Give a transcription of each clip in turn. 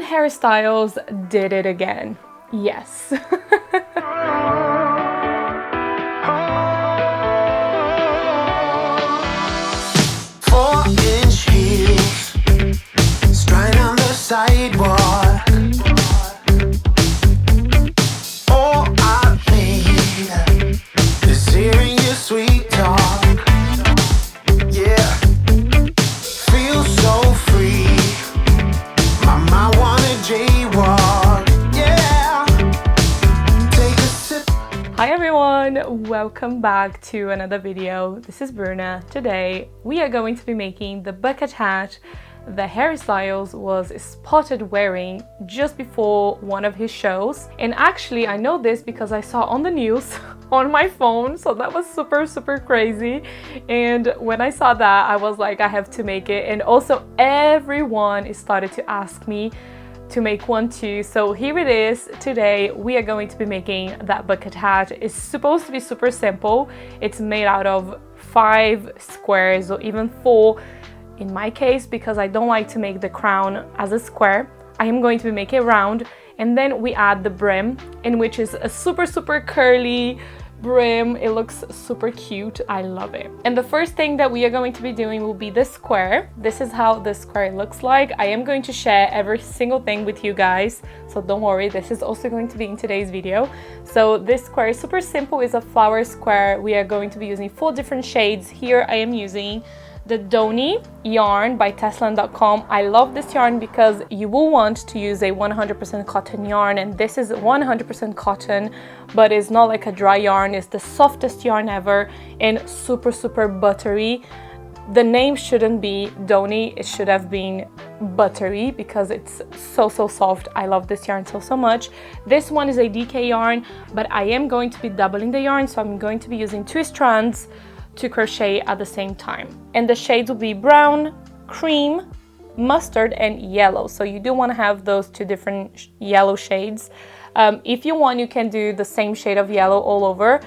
hairstyles did it again. Yes. 4-inch heels, strand on the sidewalk. All I need is hearing your sweet talk. Yeah, feel so free. My mind wanna jaywalk. Yeah, take a sip. Hi everyone, welcome back to another video. This is Bruna. Today we are going to be making the bucket hat the hairstyles was spotted wearing just before one of his shows. And actually I know this because I saw on the news on my phone, so that was super crazy. And when I saw that, I was like, I have to make it. And also everyone started to ask me to make one too. So here it is. Today we are going to be making that bucket hat. It's supposed to be super simple. It's made out of 5 squares or even 4 in my case, because I don't like to make the crown as a square. I am going to be making it round, and then we add the brim, in which is a super curly brim. It looks super cute. I love it. And the first thing that we are going to be doing will be the square. This is how the square looks like. I am going to share every single thing with you guys, so don't worry, this is also going to be in today's video. So this square is super simple. It's a flower square. We are going to be using 4 different shades. Here I am using the Doni yarn by Teslan.com. I love this yarn because you will want to use a 100% cotton yarn, and this is 100% cotton, but it's not like a dry yarn. It's the softest yarn ever and super buttery. The name shouldn't be Doni, it should have been buttery because it's so soft. I love this yarn so much. This one is a DK yarn, but I am going to be doubling the yarn, so I'm going to be using 2 strands to crochet at the same time. And the shades will be brown, cream, mustard, and yellow. So you do want to have those 2 different yellow shades. If you want, you can do the same shade of yellow all over,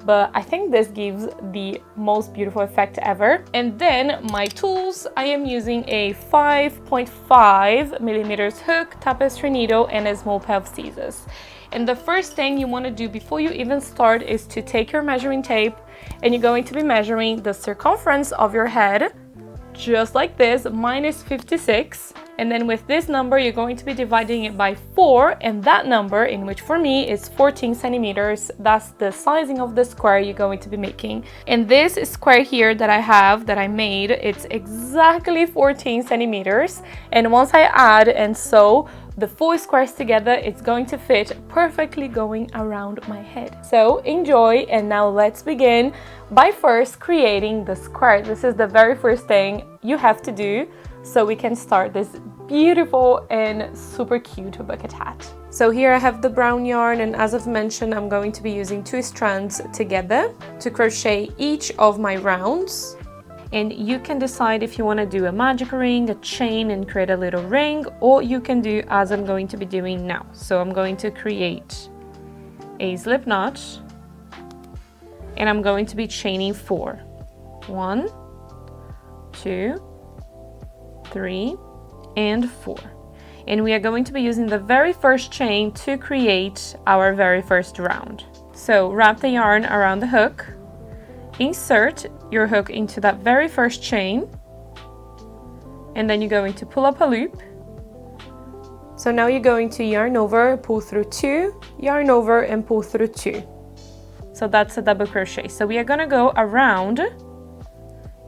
but I think this gives the most beautiful effect ever. And then my tools, I am using a 5.5 millimeters hook, tapestry needle, and a small pair of scissors. And the first thing you want to do before you even start is to take your measuring tape, and you're going to be measuring the circumference of your head, just like this. Mine is 56. And then with this number, you're going to be dividing it by 4, and that number, in which for me is 14 centimeters, that's the sizing of the square you're going to be making. And this square here that I made, it's exactly 14 centimeters. And once I add and sew the 4 squares together, it's going to fit perfectly going around my head. So enjoy, and now let's begin by first creating the square. This is the very first thing you have to do so we can start this beautiful and super cute bucket hat. So here I have the brown yarn, and as I've mentioned, I'm going to be using 2 strands together to crochet each of my rounds. And you can decide if you want to do a magic ring, a chain, and create a little ring, or you can do as I'm going to be doing now. So I'm going to create a slip knot, and I'm going to be chaining 4. 1, 2, 3, and 4. And we are going to be using the very first chain to create our very first round. So wrap the yarn around the hook, insert your hook into that very first chain, and then you're going to pull up a loop. So now you're going to yarn over, pull through 2, yarn over, and pull through 2. So that's a double crochet. So we are going to go around,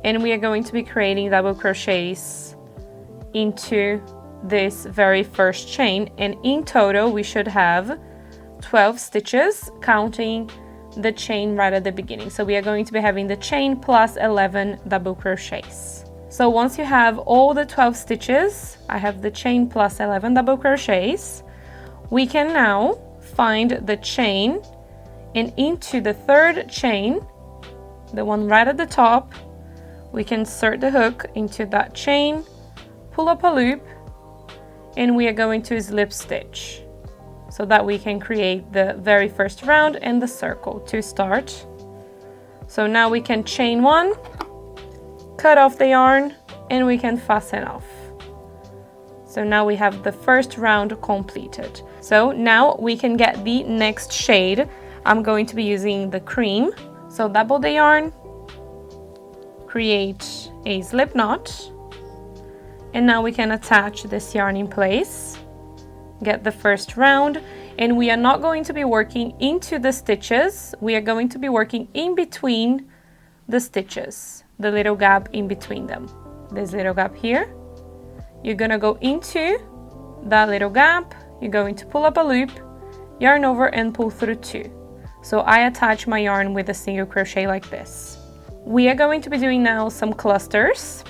and we are going to be creating double crochets into this very first chain, and in total we should have 12 stitches, counting the chain right at the beginning. So we are going to be having the chain plus 11 double crochets. So once you have all the 12 stitches, I have the chain plus 11 double crochets, we can now find the chain, and into the 3rd chain, the one right at the top, we can insert the hook into that chain, pull up a loop, and we are going to slip stitch so that we can create the very first round and the circle to start. So now we can chain 1, cut off the yarn, and we can fasten off. So now we have the first round completed. So now we can get the next shade. I'm going to be using the cream. So double the yarn, create a slip knot, and now we can attach this yarn in place. Get the first round, and we are not going to be working into the stitches. We are going to be working in between the stitches, the little gap in between them. This little gap here. You're gonna go into that little gap, you're going to pull up a loop, yarn over and pull through 2. So I attach my yarn with a single crochet like this. We are going to be doing now some clusters.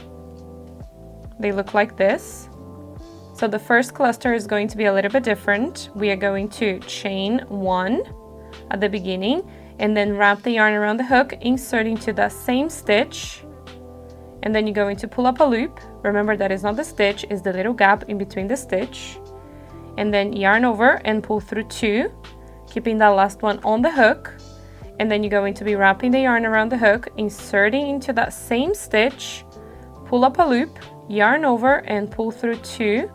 They look like this. So the first cluster is going to be a little bit different. We are going to chain 1 at the beginning and then wrap the yarn around the hook, insert into that same stitch, and then you're going to pull up a loop. Remember, that is not the stitch, it's the little gap in between the stitch, and then yarn over and pull through 2, keeping that last one on the hook, and then you're going to be wrapping the yarn around the hook, inserting into that same stitch, pull up a loop, yarn over and pull through 2,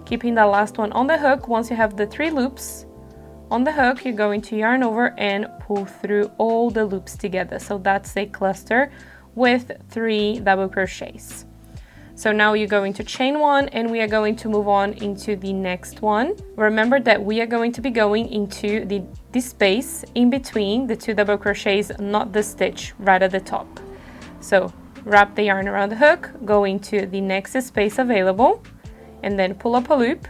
keeping that last one on the hook. Once you have the 3 loops on the hook, you're going to yarn over and pull through all the loops together. So that's a cluster with 3 double crochets. So now you're going to chain 1 and we are going to move on into the next one. Remember that we are going to be going into the space in between the 2 double crochets, not the stitch right at the top. So wrap the yarn around the hook, go into the next space available, and then pull up a loop,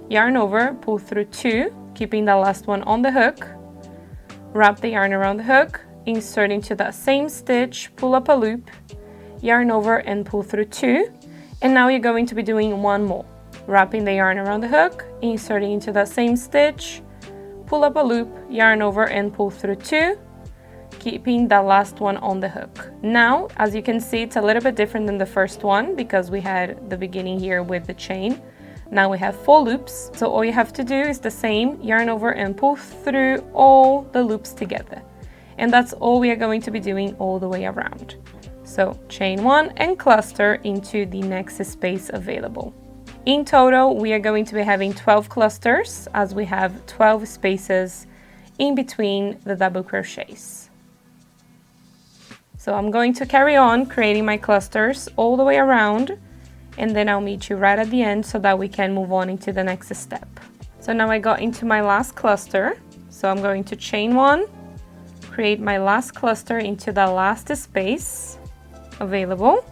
yarn over, pull through 2, keeping the last one on the hook, wrap the yarn around the hook, insert into that same stitch, pull up a loop, yarn over and pull through 2, and now you're going to be doing one more, wrapping the yarn around the hook, inserting into that same stitch, pull up a loop, yarn over and pull through 2, keeping that last one on the hook. Now, as you can see, it's a little bit different than the first one because we had the beginning here with the chain. Now we have 4 loops, so all you have to do is the same, yarn over and pull through all the loops together. And that's all we are going to be doing all the way around. So chain 1 and cluster into the next space available. In total, we are going to be having 12 clusters as we have 12 spaces in between the double crochets. So I'm going to carry on creating my clusters all the way around, and then I'll meet you right at the end so that we can move on into the next step. So now I got into my last cluster, so I'm going to chain 1, create my last cluster into the last space available.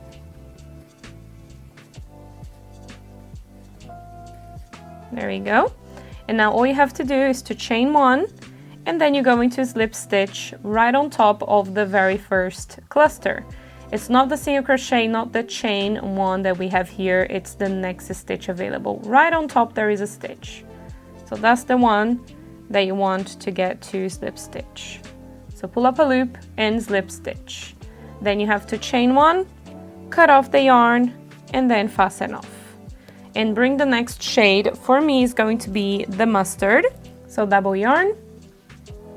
There we go. And now all you have to do is to chain 1, and then you're going to slip stitch right on top of the very first cluster. It's not the single crochet, not the chain 1 that we have here, it's the next stitch available. Right on top there is a stitch. So that's the one that you want to get to slip stitch. So pull up a loop and slip stitch. Then you have to chain 1, cut off the yarn, and then fasten off. And bring the next shade. For me is going to be the mustard. So double yarn,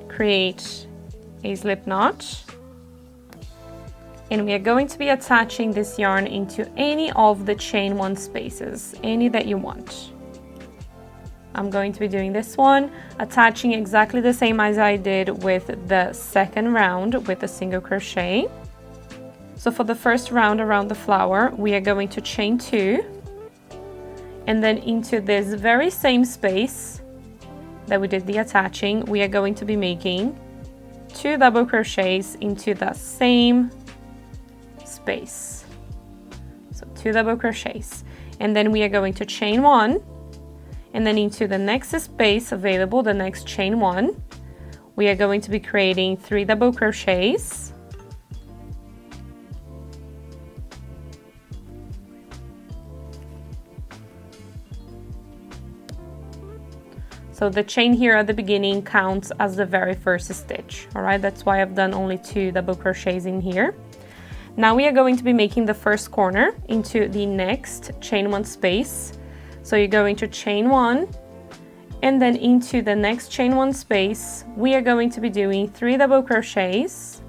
create a slip knot, and we are going to be attaching this yarn into any of the chain 1 spaces, any that you want. I'm going to be doing this one, attaching exactly the same as I did with the second round with a single crochet. So for the first round around the flower, we are going to chain 2, and then into this very same space that we did the attaching, we are going to be making 2 double crochets into that same space. So 2 double crochets, and then we are going to chain 1, and then into the next space available, the next chain 1, we are going to be creating 3 double crochets, so the chain here at the beginning counts as the very first stitch. All right, that's why I've done only 2 double crochets in here. Now we are going to be making the first corner into the next chain 1 space. So you're going to chain 1, and then into the next chain 1 space, we are going to be doing 3 double crochets.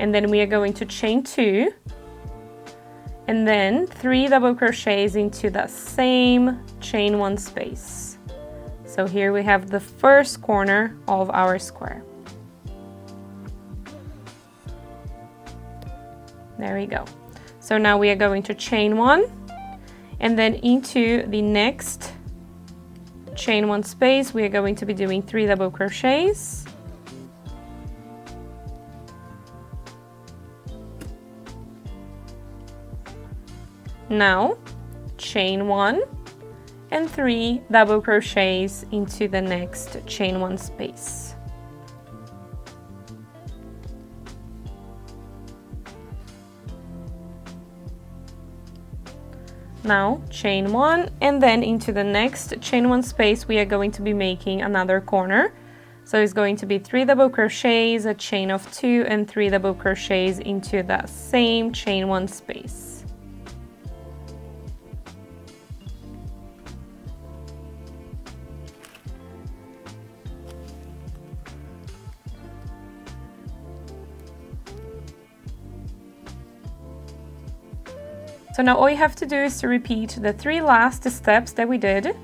and then we are going to chain 2 and then 3 double crochets into that same chain 1 space. So here we have the first corner of our square. There we go. So now we are going to chain 1 and then into the next chain 1 space we are going to be doing 3 double crochets. Now chain 1 and 3 double crochets into the next chain 1 space. Now chain 1 and then into the next chain 1 space we are going to be making another corner. So it's going to be 3 double crochets, a chain of 2 and 3 double crochets into that same chain 1 space. So now all you have to do is to repeat the 3 last steps that we did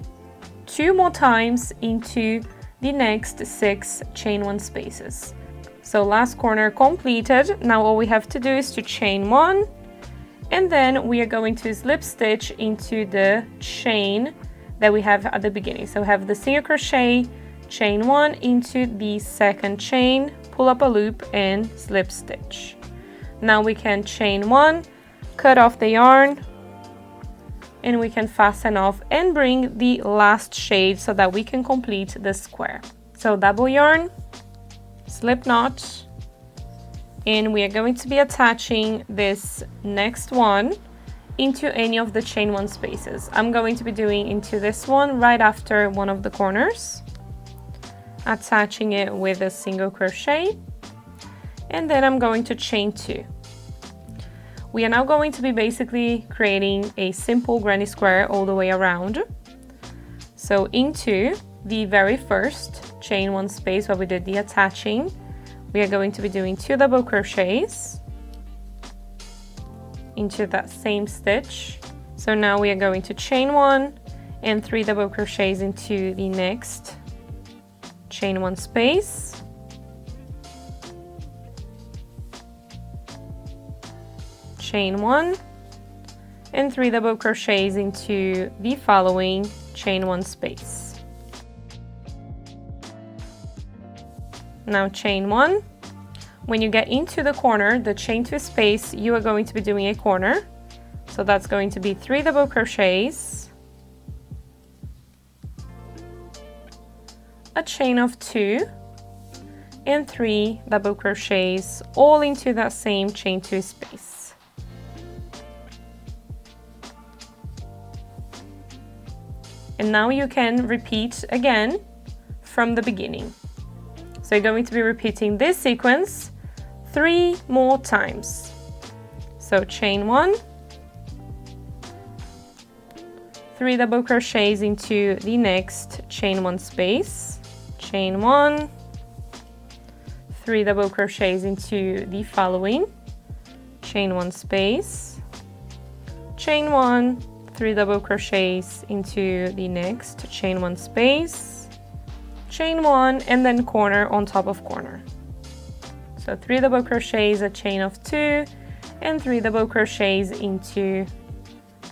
2 more times into the next 6 chain 1 spaces. So last corner completed. Now all we have to do is to chain 1 and then we are going to slip stitch into the chain that we have at the beginning. So we have the single crochet, chain 1 into the second chain, pull up a loop and slip stitch. Now we can chain 1, cut off the yarn, and we can fasten off and bring the last shade so that we can complete the square. So double yarn, slip knot, and we are going to be attaching this next one into any of the chain 1 spaces. I'm going to be doing into this one right after one of the corners, attaching it with a single crochet, and then I'm going to chain 2. We are now going to be basically creating a simple granny square all the way around. So into the very first chain 1 space where we did the attaching, we are going to be doing 2 double crochets into that same stitch. So now we are going to chain 1 and 3 double crochets into the next chain 1 space. Chain 1 and 3 double crochets into the following chain 1 space. Now chain 1. When you get into the corner, the chain 2 space, you are going to be doing a corner. So that's going to be 3 double crochets, a chain of 2 and 3 double crochets all into that same chain 2 space. And now you can repeat again from the beginning. So you're going to be repeating this sequence 3 more times. So chain 1, 3 double crochets into the next chain 1 space, chain 1, 3 double crochets into the following chain 1 space, chain 1, 3 double crochets into the next chain 1 space, chain 1 and then corner on top of corner. So 3 double crochets, a chain of 2 and 3 double crochets into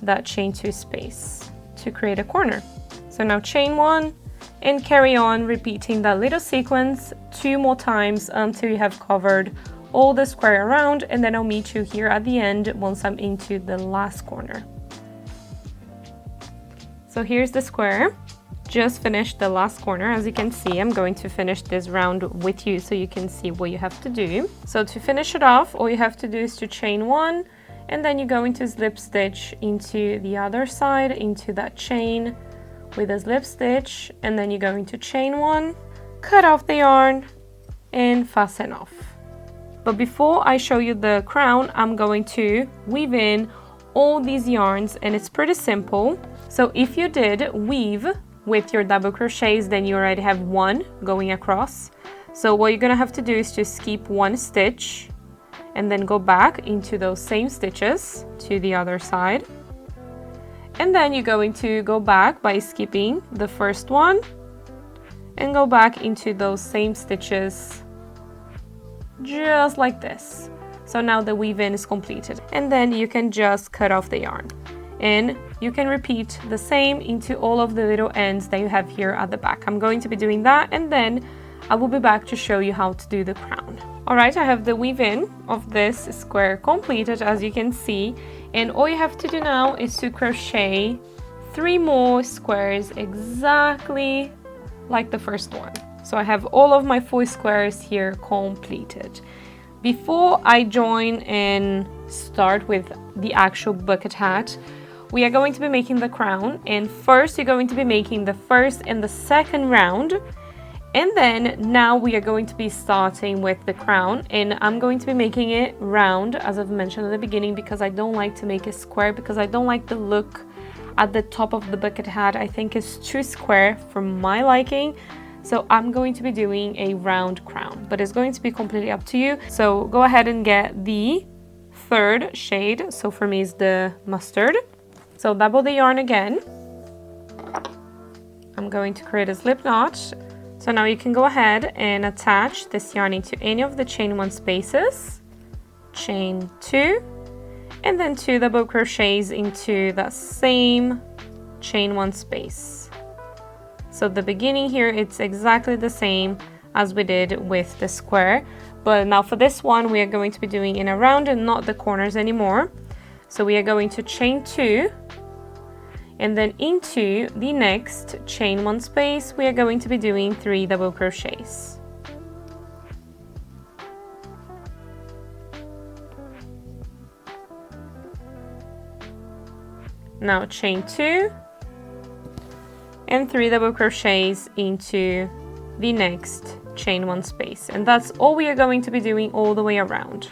that chain 2 space to create a corner. So now chain 1 and carry on repeating that little sequence 2 more times until you have covered all the square around, and then I'll meet you here at the end once I'm into the last corner. So here's the square. Just finished the last corner. As you can see, I'm going to finish this round with you so you can see what you have to do. So to finish it off, all you have to do is to chain 1 and then you're going to slip stitch into the other side, into that chain with a slip stitch, and then you're going to chain 1, cut off the yarn and fasten off. But before I show you the crown, I'm going to weave in all these yarns, and it's pretty simple. So if you did weave with your double crochets, then you already have 1 going across. So what you're gonna have to do is to skip 1 stitch and then go back into those same stitches to the other side. And then you're going to go back by skipping the first one and go back into those same stitches just like this. So now the weave-in is completed, and then you can just cut off the yarn, and you can repeat the same into all of the little ends that you have here at the back. I'm going to be doing that, and then I will be back to show you how to do the crown. All right, I have the weave-in of this square completed, as you can see, and all you have to do now is to crochet 3 more squares exactly like the first one. So I have all of my 4 squares here completed. Before I join and start with the actual bucket hat, we are going to be making the crown, and first you're going to be making the first and the second round, and then now we are going to be starting with the crown, and I'm going to be making it round, as I've mentioned at the beginning, because I don't like to make it square, because I don't like the look at the top of the bucket hat. I think it's too square for my liking. So I'm going to be doing a round crown, but it's going to be completely up to you. So go ahead and get the 3rd shade. So for me it's the mustard. So double the yarn again. I'm going to create a slip knot. So now you can go ahead and attach this yarn into any of the chain 1 spaces, chain 2, and then 2 double crochets into that same chain 1 space. So the beginning here, it's exactly the same as we did with the square, but now for this one we are going to be doing in a round and not the corners anymore. So we are going to chain 2, and then into the next chain 1 space we are going to be doing 3 double crochets. Now chain 2 and 3 double crochets into the next chain 1 space, and that's all we are going to be doing all the way around.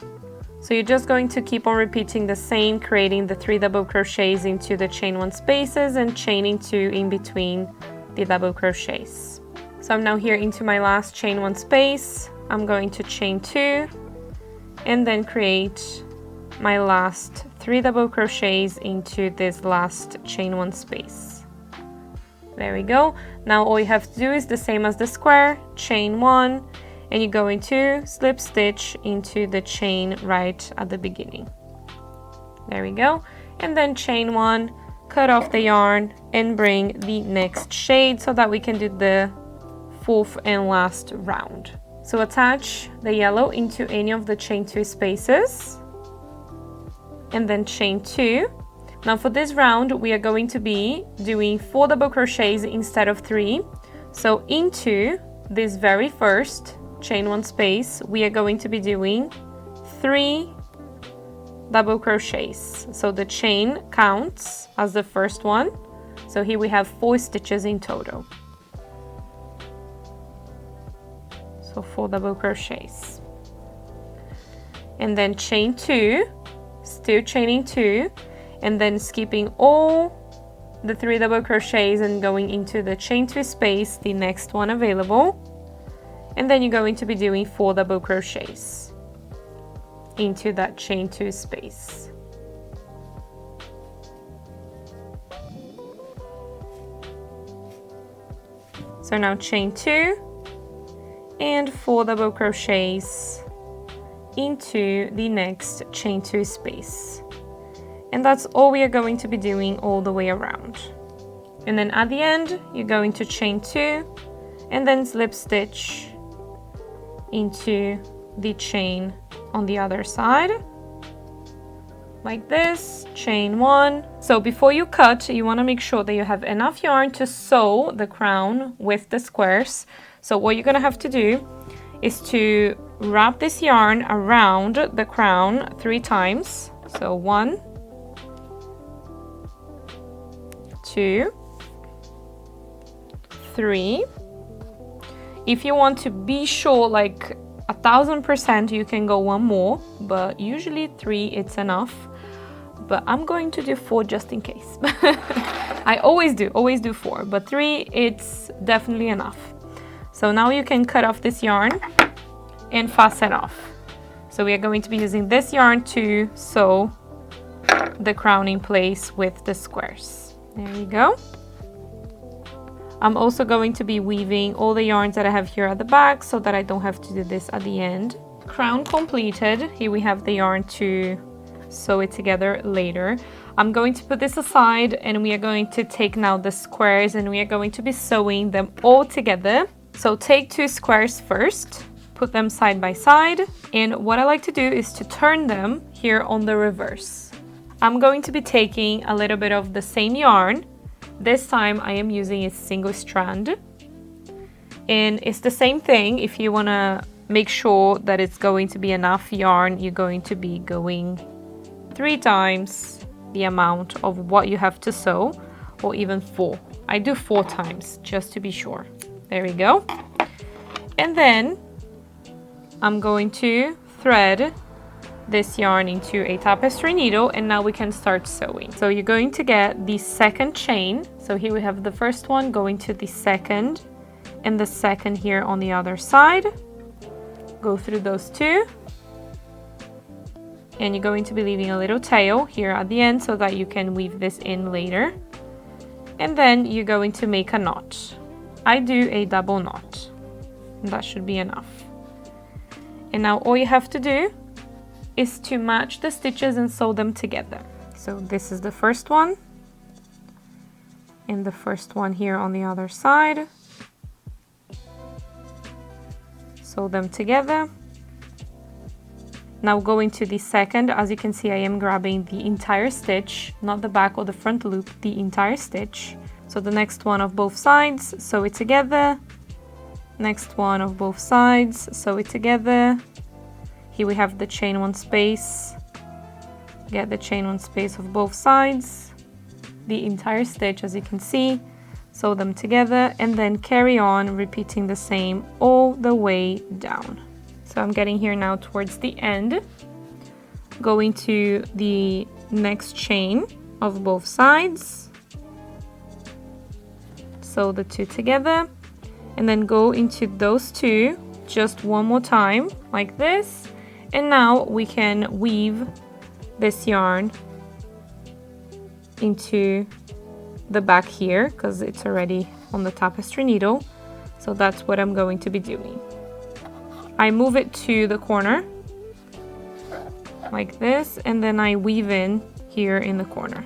So you're just going to keep on repeating the same, creating the 3 double crochets into the chain 1 spaces and chaining 2 in between the double crochets. So I'm now here into my last chain 1 space. I'm going to chain 2 and then create my last 3 double crochets into this last chain 1 space. There we go. Now all you have to do is the same as the square, chain 1, and you're going to slip stitch into the chain right at the beginning. There we go. And then chain 1, cut off the yarn and bring the next shade so that we can do the 4th and last round. So attach the yellow into any of the chain 2 spaces and then chain 2. Now for this round we are going to be doing 4 double crochets instead of 3. So into this very first chain 1 space we are going to be doing 3 double crochets. So the chain counts as the first one. So here we have 4 stitches in total. So 4 double crochets. And then chain 2, still chaining 2, and then skipping all the 3 double crochets and going into the chain 2 space, the next one available. And then you're going to be doing 4 double crochets into that chain 2 space. So now chain 2 and 4 double crochets into the next chain 2 space. And that's all we are going to be doing all the way around. And then at the end you're going to chain 2 and then slip stitch into the chain on the other side like this, chain 1. So before you cut, you want to make sure that you have enough yarn to sew the crown with the squares. So what you're going to have to do is to wrap this yarn around the crown 3 times. So 1, 2, 3. If you want to be sure, like 1000%, you can go 1 more, but usually 3 it's enough. But I'm going to do 4 just in case. I always do 4, but 3 it's definitely enough. So now you can cut off this yarn and fasten off. So we are going to be using this yarn to sew the crown in place with the squares. There you go. I'm also going to be weaving all the yarns that I have here at the back so that I don't have to do this at the end. Crown completed. Here we have the yarn to sew it together later. I'm going to put this aside and we are going to take now the squares and we are going to be sewing them all together. So take 2 squares first, put them side by side, and what I like to do is to turn them here on the reverse. I'm going to be taking a little bit of the same yarn. This time I am using a single strand, and it's the same thing. If you want to make sure that it's going to be enough yarn, you're going to be going 3 times the amount of what you have to sew, or even 4. I do 4 times just to be sure. There we go. And then I'm going to thread this yarn into a tapestry needle, and now we can start sewing. So you're going to get the second chain. So here we have the first one going to the second, and the second here on the other side. Go through those 2. And you're going to be leaving a little tail here at the end so that you can weave this in later. And then you're going to make a knot. I do a double knot. That should be enough. And now all you have to do is to match the stitches and sew them together. So this is the first one, and the first one here on the other side. Sew them together. Now going to the second, as you can see, I am grabbing the entire stitch, not the back or the front loop, the entire stitch. So the next one of both sides, sew it together. Next one of both sides, sew it together. Here we have the chain 1 space. Get the chain 1 space of both sides. The entire stitch, as you can see, sew them together, and then carry on repeating the same all the way down. So I'm getting here now towards the end, going to the next chain of both sides, sew the 2 together, and then go into those 2 just one more time like this. And now we can weave this yarn into the back here because it's already on the tapestry needle. So that's what I'm going to be doing. I move it to the corner like this, and then I weave in here in the corner.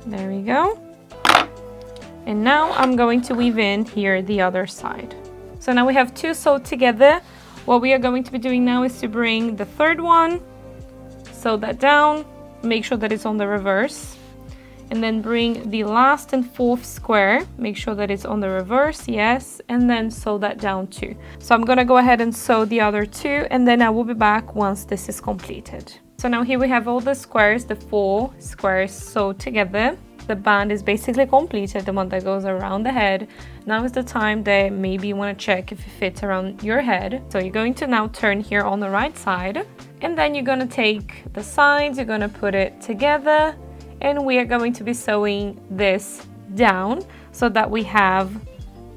There we go. And now I'm going to weave in here the other side. So now we have 2 sewed together. What we are going to be doing now is to bring the third one, sew that down, make sure that it's on the reverse, and then bring the last and 4th square, make sure that it's on the reverse, yes, and then sew that down too. So I'm gonna go ahead and sew the other 2, and then I will be back once this is completed. So now here we have all the squares, the 4 squares sewed together. The band is basically completed, the one that goes around the head. Now is the time that maybe you want to check if it fits around your head. So you're going to now turn here on the right side, and then you're going to take the sides, you're going to put it together, and we are going to be sewing this down so that we have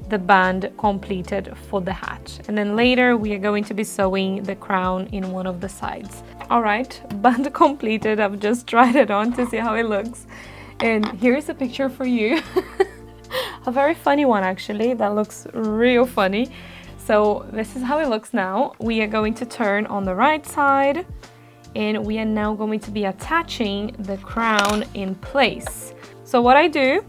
the band completed for the hat. And then later we are going to be sewing the crown in one of the sides. All right, band completed. I've just tried it on to see how it looks. And here's a picture for you. A very funny one actually, that looks real funny. So this is how it looks now. We are going to turn on the right side, and we are now going to be attaching the crown in place. So what I do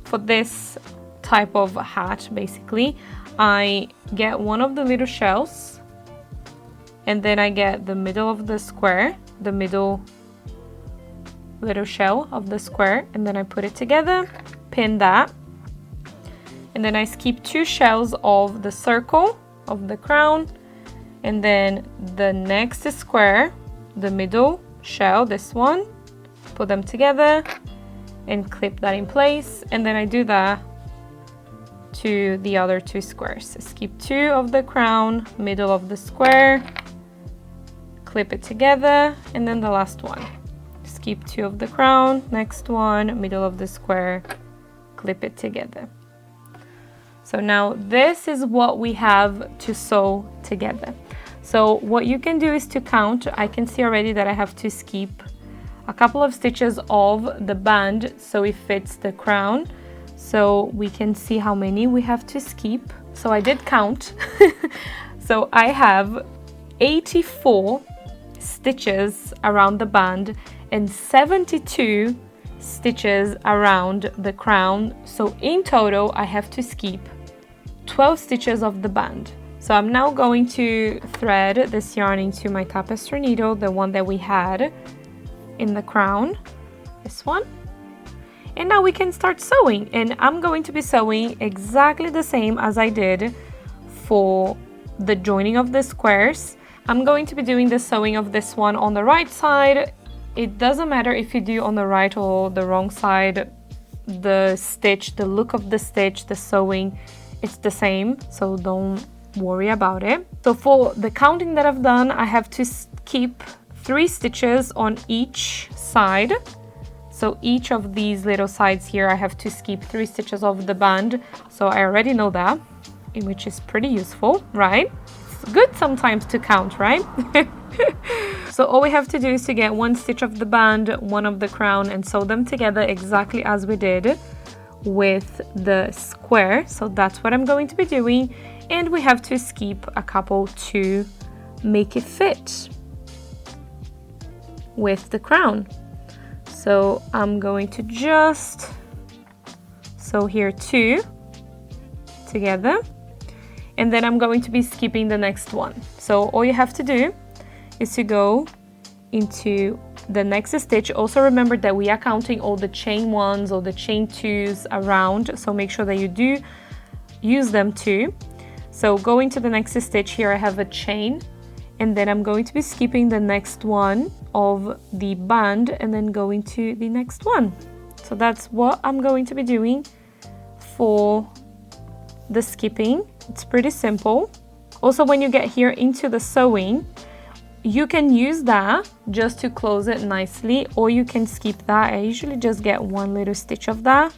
for this type of hat, basically, I get one of the little shells, and then I get the middle of the square, the middle little shell of the square, and then I put it together, pin that, and then I skip 2 shells of the circle of the crown, and then the next square, the middle shell, this one, put them together and clip that in place, and then I do that to the other 2 squares. Skip 2 of the crown, middle of the square, clip it together, and then the last one. Skip 2 of the crown, next one, middle of the square, clip it together. So now this is what we have to sew together. So what you can do is to count. I can see already that I have to skip a couple of stitches of the band so it fits the crown. So we can see how many we have to skip. So I did count. So I have 84 stitches around the band and 72 stitches around the crown. So in total I have to skip 12 stitches of the band. So I'm now going to thread this yarn into my tapestry needle, the one that we had in the crown, this one. And now we can start sewing, and I'm going to be sewing exactly the same as I did for the joining of the squares. I'm going to be doing the sewing of this one on the right side. It doesn't matter if you do on the right or the wrong side, the stitch, the look of the stitch, the sewing, it's the same, so don't worry about it. So for the counting that I've done, I have to keep 3 stitches on each side. So each of these little sides here, I have to skip 3 stitches of the band. So I already know that, which is pretty useful, right? It's good sometimes to count, right? So all we have to do is to get 1 stitch of the band, 1 of the crown, and sew them together exactly as we did with the square. So that's what I'm going to be doing, and we have to skip a couple to make it fit with the crown. So I'm going to just sew here 2 together, and then I'm going to be skipping the next one. So all you have to do is to go into the next stitch. Also remember that we are counting all the chain 1s or the chain 2s around, so make sure that you do use them too. So going to the next stitch here, I have a chain, and then I'm going to be skipping the next one of the band and then going to the next one. So that's what I'm going to be doing for the skipping. It's pretty simple. Also, when you get here into the sewing, you can use that just to close it nicely, or you can skip that. I usually just get 1 little stitch of that,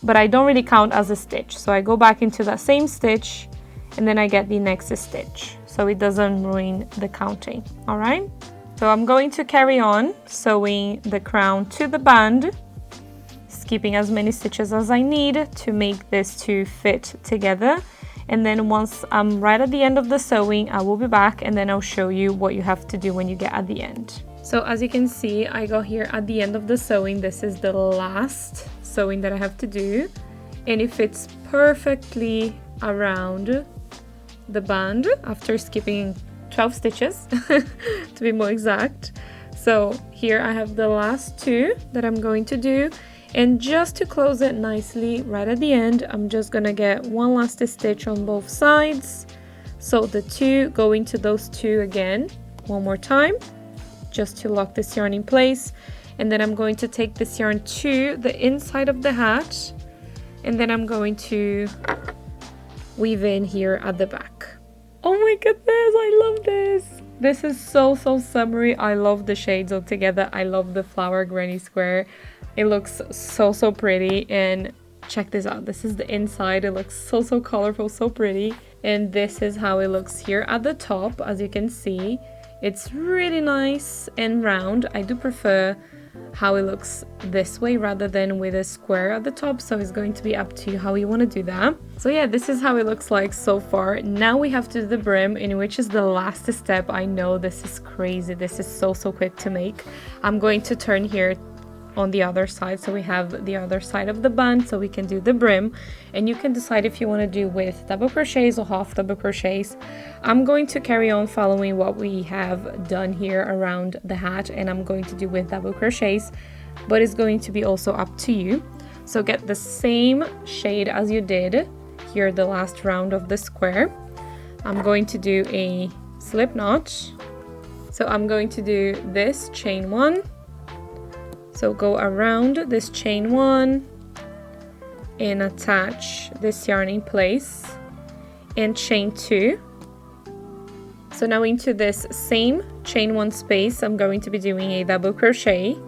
but I don't really count as a stitch. So I go back into that same stitch and then I get the next stitch, so it doesn't ruin the counting. All right, so I'm going to carry on sewing the crown to the band, skipping as many stitches as I need to make this to fit together. And then once I'm right at the end of the sewing, I will be back and then I'll show you what you have to do when you get at the end. So as you can see, I got here at the end of the sewing. This is the last sewing that I have to do, and it fits perfectly around the band after skipping 12 stitches to be more exact. So here I have the last 2 that I'm going to do. And just to close it nicely right at the end, I'm just gonna get 1 last stitch on both sides. So the 2 go into those 2 again, 1 more time, just to lock this yarn in place. And then I'm going to take this yarn to the inside of the hat, and then I'm going to weave in here at the back. Oh my goodness, I love this! This is so summery. I love the shades altogether. I love the flower granny square. It looks so pretty, and check this out. This is the inside. It looks so colorful, so pretty. And this is how it looks here at the top. As you can see, it's really nice and round. I do prefer how it looks this way rather than with a square at the top, so it's going to be up to you how you want to do that. So yeah, this is how it looks like so far. Now we have to do the brim, in which is the last step. I know this is crazy. This is so quick to make. I'm going to turn here on the other side, so we have the other side of the band, so we can do the brim, and you can decide if you want to do with double crochets or half double crochets. I'm going to carry on following what we have done here around the hat, and I'm going to do with double crochets, but it's going to be also up to you. So get the same shade as you did here the last round of the square. I'm going to do a slip knot, so I'm going to do this chain 1. So go around this chain 1 and attach this yarn in place, and chain 2. So now into this same chain 1 space, I'm going to be doing a double crochet.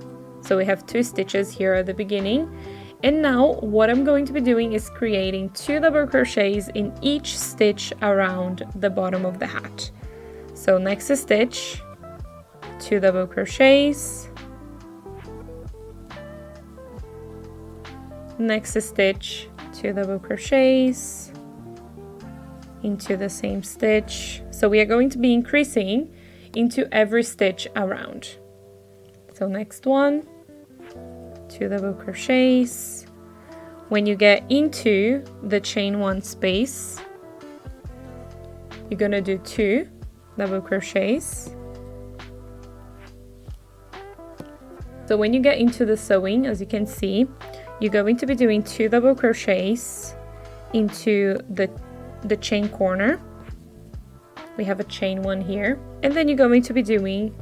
So we have 2 stitches here at the beginning, And now what I'm going to be doing is creating 2 double crochets in each stitch around the bottom of the hat. So next stitch, 2 double crochets, next stitch, 2 double crochets into the same stitch. So we are going to be increasing into every stitch around. So next one, 2 double crochets. When you get into the chain 1 space, you're gonna do 2 double crochets. So when you get into the sewing, as you can see, you're going to be doing 2 double crochets into the chain corner. We have a chain 1 here, and then you're going to be doing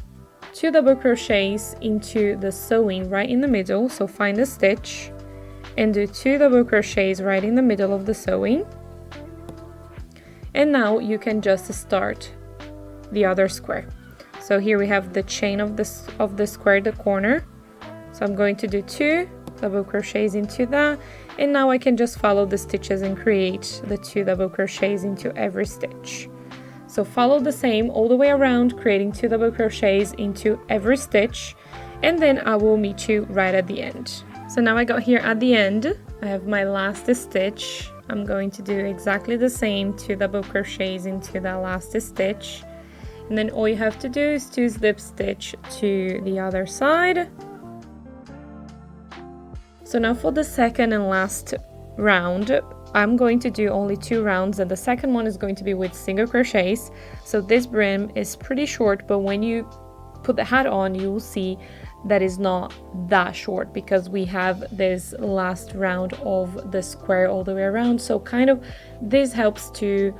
2 double crochets into the sewing right in the middle. So find a stitch and do 2 double crochets right in the middle of the sewing. And now you can just start the other square. So here we have the chain of the square, the corner. So I'm going to do 2 double crochets into that, and now I can just follow the stitches and create the 2 double crochets into every stitch. So follow the same all the way around, creating 2 double crochets into every stitch, and then I will meet you right at the end. So now I got here at the end, I have my last stitch. I'm going to do exactly the same, 2 double crochets into that last stitch, and then all you have to do is to slip stitch to the other side. So now for the second and last round, I'm going to do only 2 rounds, and the second one is going to be with single crochets. So this brim is pretty short, but when you put the hat on, you will see that is not that short because we have this last round of the square all the way around. So kind of this helps to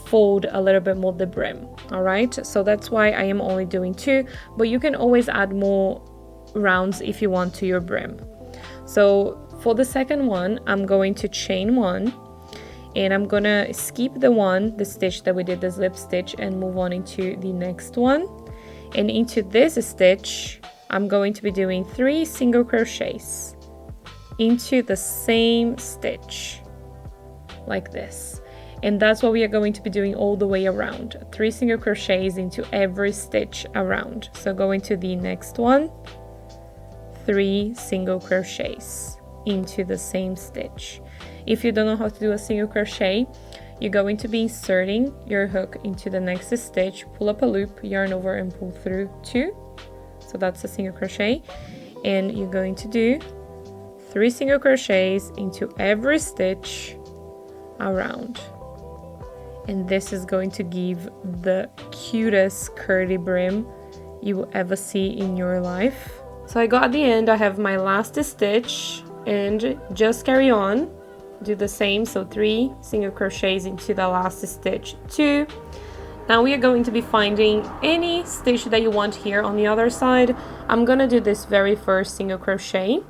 fold a little bit more the brim. All right, so that's why I am only doing 2, but you can always add more rounds if you want to your brim. So for the second one, I'm going to chain 1, and I'm gonna skip the stitch that we did the slip stitch, and move on into the next one. And into this stitch, I'm going to be doing 3 single crochets into the same stitch, like this. And that's what we are going to be doing all the way around. 3 single crochets into every stitch around. So go into the next one, 3 single crochets into the same stitch. If you don't know how to do a single crochet, you're going to be inserting your hook into the next stitch, pull up a loop, yarn over and pull through 2. So that's a single crochet. And you're going to do 3 single crochets into every stitch around. And this is going to give the cutest curly brim you will ever see in your life. So I got at the end, I have my last stitch, and just carry on, do the same. So 3 single crochets into the last stitch, 2. Now we are going to be finding any stitch that you want here on the other side. I'm gonna do this very first single crochet,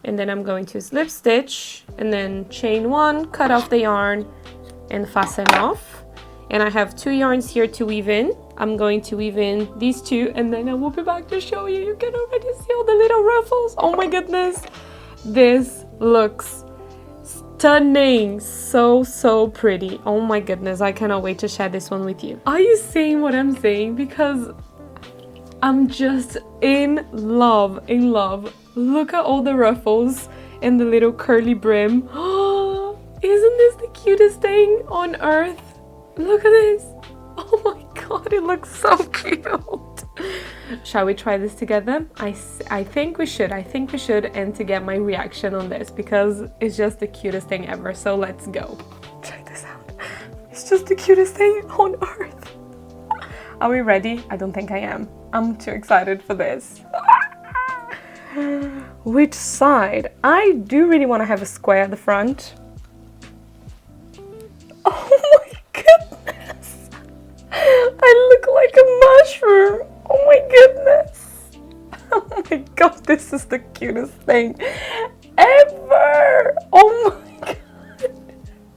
and then I'm going to slip stitch and then chain 1, cut off the yarn and fasten off. And I have 2 yarns here to weave in. I'm going to weave in these 2, and then I will be back to show you. You can already see all the little ruffles. Oh my goodness, this looks stunning. So pretty. Oh my goodness, I cannot wait to share this one with you. Are you seeing what I'm saying? Because I'm just in love. Look at all the ruffles and the little curly brim. Oh, isn't this the cutest thing on earth? Look at this. Oh my god, it looks so cute. Shall we try this together? I think we should, and to get my reaction on this, because it's just the cutest thing ever. So let's go. Check this out. It's just the cutest thing on earth. Are we ready? I don't think I am. I'm too excited for this. Which side? I do really want to have a square at the front. Oh my goodness! I look like a mushroom! Oh my goodness! Oh my god, this is the cutest thing ever! Oh my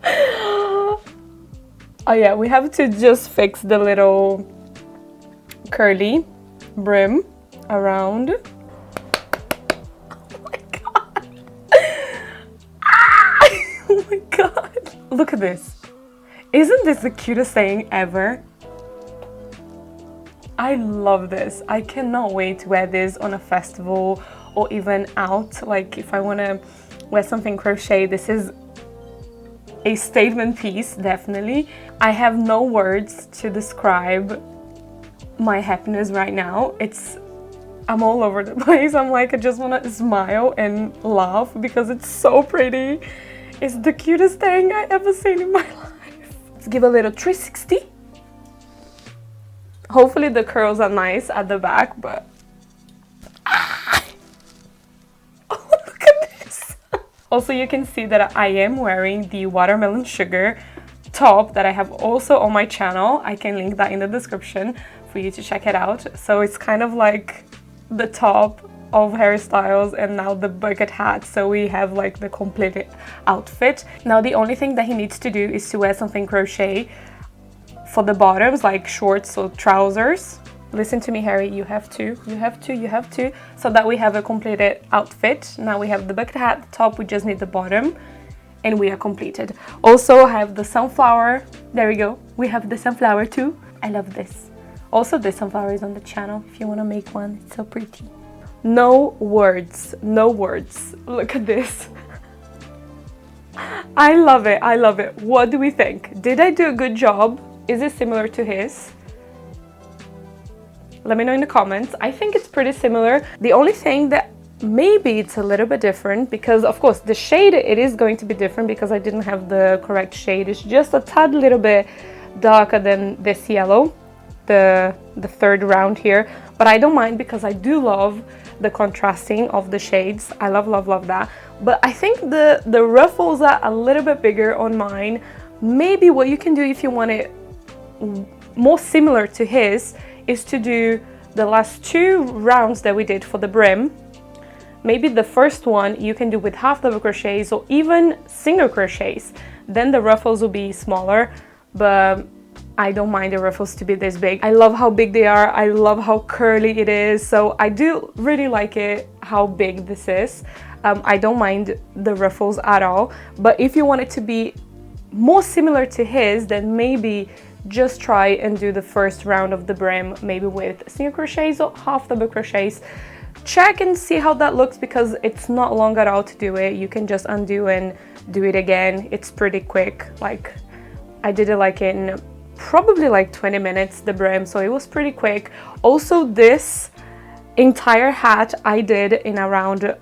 god! Oh yeah, we have to just fix the little curly brim around. Oh my god! Look at this. Isn't this the cutest thing ever? I love this. I cannot wait to wear this on a festival or even out. Like if I want to wear something crochet, this is a statement piece, definitely. I have no words to describe my happiness right now. I'm all over the place. I'm like, I just want to smile and laugh because it's so pretty. It's the cutest thing I ever seen in my life. Let's give a little 360. Hopefully the curls are nice at the back, but oh, look at this. Also, you can see that I am wearing the watermelon sugar top that I have also on my channel. I can link that in the description for you to check it out. So it's kind of like the top of hairstyles and now the bucket hat, so we have like the complete outfit. Now the only thing that he needs to do is to wear something crochet for the bottoms, like shorts or trousers. Listen to me, Harry, you have to, so that we have a completed outfit. Now we have the bucket hat, the top, we just need the bottom, and we are completed. Also I have the sunflower, there we go, we have the sunflower too. I love this. Also, this sunflower is on the channel if you want to make one. It's so pretty. No words, no words. Look at this. I love it, I love it. What do we think? Did I do a good job? Is it similar to his? Let me know in the comments. I think it's pretty similar. The only thing that maybe it's a little bit different, because of course the shade, it is going to be different because I didn't have the correct shade. It's just a tad little bit darker than this yellow. The third round here, but I don't mind because I do love the contrasting of the shades. I love that. But I think the ruffles are a little bit bigger on mine. Maybe what you can do if you want it more similar to his is to do the last two rounds that we did for the brim. Maybe the first one you can do with half double crochets or even single crochets. Then the ruffles will be smaller, but I don't mind the ruffles to be this big. I love how big they are. I love how curly it is. So I do really like it, how big this is. I don't mind the ruffles at all. But if you want it to be more similar to his, then maybe just try and do the first round of the brim, maybe with single crochets or half double crochets. Check and see how that looks because it's not long at all to do it. You can just undo and do it again. It's pretty quick. Like I did it like in probably like 20 minutes, the brim, so it was pretty quick. Also, this entire hat I did in around,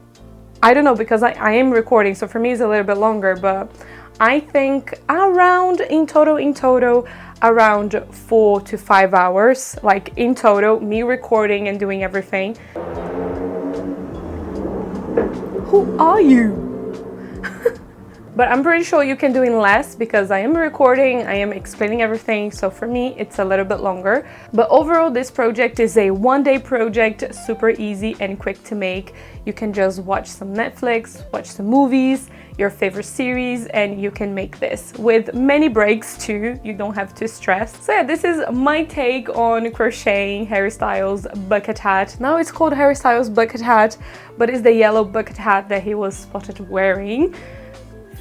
I don't know, because I am recording, so for me it's a little bit longer, but I think around in total around 4 to 5 hours, like in total, me recording and doing everything. Who are you? But I'm pretty sure you can do in less because I am recording, I am explaining everything, so for me it's a little bit longer. But overall this project is a one-day project, super easy and quick to make. You can just watch some Netflix, watch some movies, your favorite series, and you can make this with many breaks too. You don't have to stress. So yeah, this is my take on crocheting Harry Styles bucket hat. Now it's called Harry Styles bucket hat, but it's the yellow bucket hat that he was spotted wearing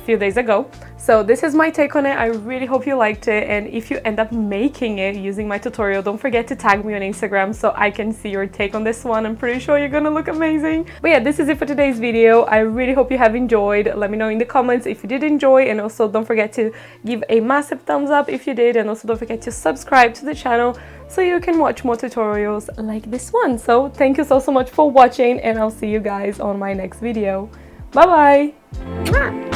few days ago. So this is my take on it. I really hope you liked it, and if you end up making it using my tutorial, don't forget to tag me on Instagram so I can see your take on this one. I'm pretty sure you're gonna look amazing. But yeah, this is it for today's video. I really hope you have enjoyed. Let me know in the comments if you did enjoy, and also don't forget to give a massive thumbs up if you did, and also don't forget to subscribe to the channel so you can watch more tutorials like this one. So thank you so much for watching, and I'll see you guys on my next video. Bye bye.